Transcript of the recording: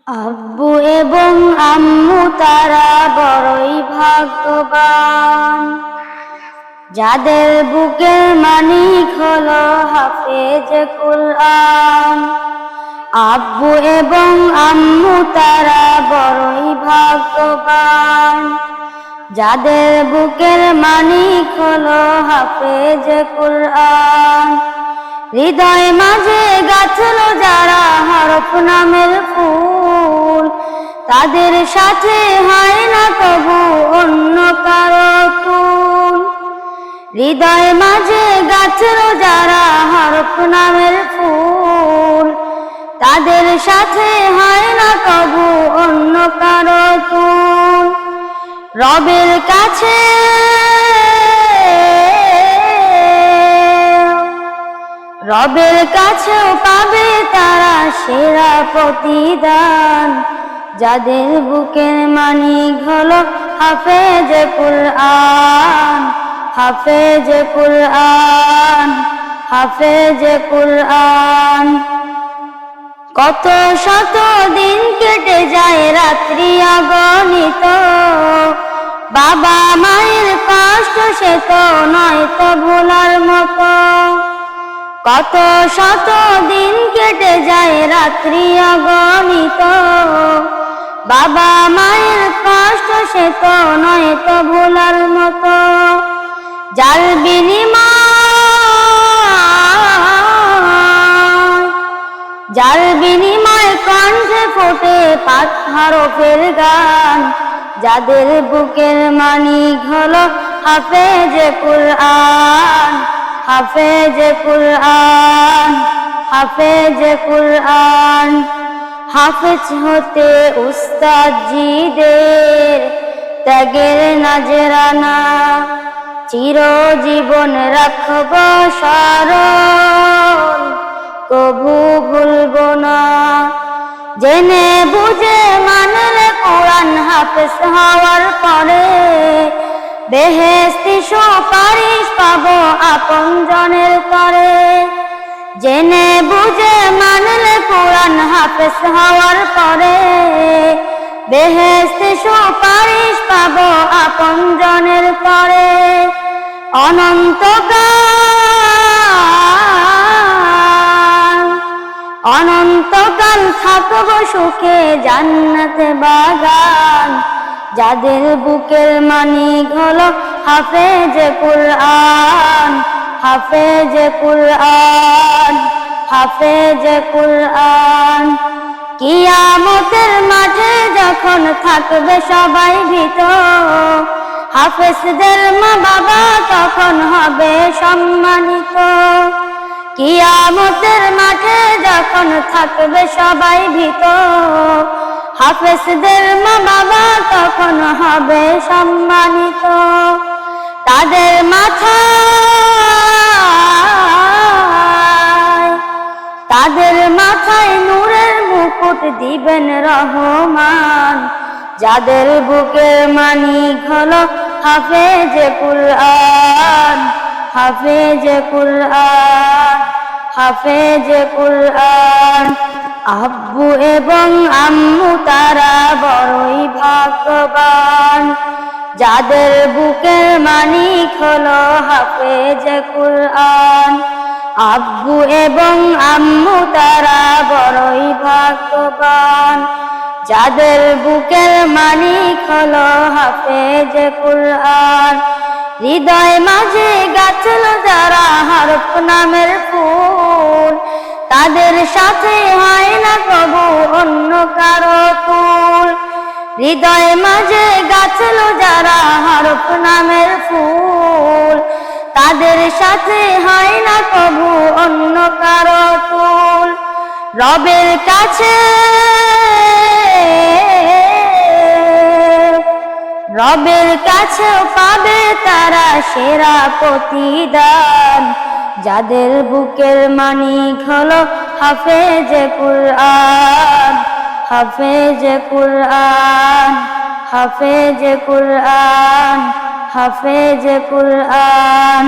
আব্বু এবং আম্মু তারা বড়ই ভাগ্যবান, যাদের বুকের মানিক হলো হাফেজ কুরআন। আব্বু এবং আম্মু তারা বড়ই ভাগ্যবান, যাদের বুকের মানিক হলো হাফেজ কুরআন। হৃদয় মাঝে গাছল যারা হরফ নামের ফুল, তাদের সাথে হয় না তবু অন্য কারো তুল। হৃদয় মাঝে গাছল যারা হরফ নামের ফুল, তাদের সাথে হয় না তবু অন্য কারো তুল। রবের কাছে রবের কাছেও পাবে তারা সেরা প্রতিদান, যাদের বুকের মানিক হলো হাফেজ কুরআন। হাফেজ কুরআন, হাফেজ কুরআন। কত শত দিন কেটে যায় রাত্রি অগণিত, বাবা মায়ের কষ্ট সে তো নয় তো ভোলার মতো। কত শত দিন কেটে যায় রাত্রি অগণিত, বাবা মায়ের কষ্ট সে তো নয় তো ভোলার মতো। যার বিনিময় কণ্ঠে ফোটে পাক হরফের গান, যাদের বুকের মানিক হলো হাফেজ কুরআন। হাফেজ কুরআন, হাফেজ কুরআন। হাফেজ হতে উস্তাদজিদের ত্যাগের নাজরানা, চিরজীবন রাখব স্মরণ, কভু ভুলব না। জেনে বুঝে মানলে কোরআন হাফেজ হওয়ার পরে, বেহেশতি সুপারিশ পাবো আপনজনের তরে। জেনে বুঝে মানলে কোরআন হাফেজ হওয়ার পরে, বেহেশতি সুপারিশ পাবো আপনজনের তরে। অনন্তকাল থাকব সুখে জান্নাতে বাগান, যাদের বুকের মানিক হলো হাফেজ কুরআন। হাফেজ কুরআন, হাফেজ কুরআন। কিয়ামতের মাঠে যখন থাকবে সবাই ভীত, হাফেজদের মা বাবা তখন হবে সম্মানিত। কিয়ামতের মাঠে যখন থাকবে সবাই ভীত, হাফেজদের মা বাবা তখন হবে সম্মানিত। তাদের মাথায় নূরের মুকুট দিবেন রহমান, যাদের বুকের মানিক হলো হাফেজ কুরআন। হাফেজ কুরআন, হাফেজ কুরআন। আব্বু এবং আম্মু তারা বড়ই ভাগ্যবান, যাদের বুকের মানিক হলো হাফেজ কুরআন। আব্বু এবং আম্মু তারা বড়ই ভাগ্যবান, যাদের বুকের মানিক হলো হাফেজ কুরআন। হৃদয় মাঝে গাছল যারা হরফ নামের ফুল, তাদের সাথে হয় না কবু অন্য কারো তুল। হৃদয় মাঝে গাছল যারা হরফ নামের ফুল, তাদের সাথে হয় না কবু অন্য কারো তুল। রবের কাছেও পাবে তারা সেরা প্রতিদান, যাদের বুকের মানিক হলো হাফেজ কুরআন। হাফেজ কুরআন, হাফেজ কুরআন, হাফেজ কুরআন।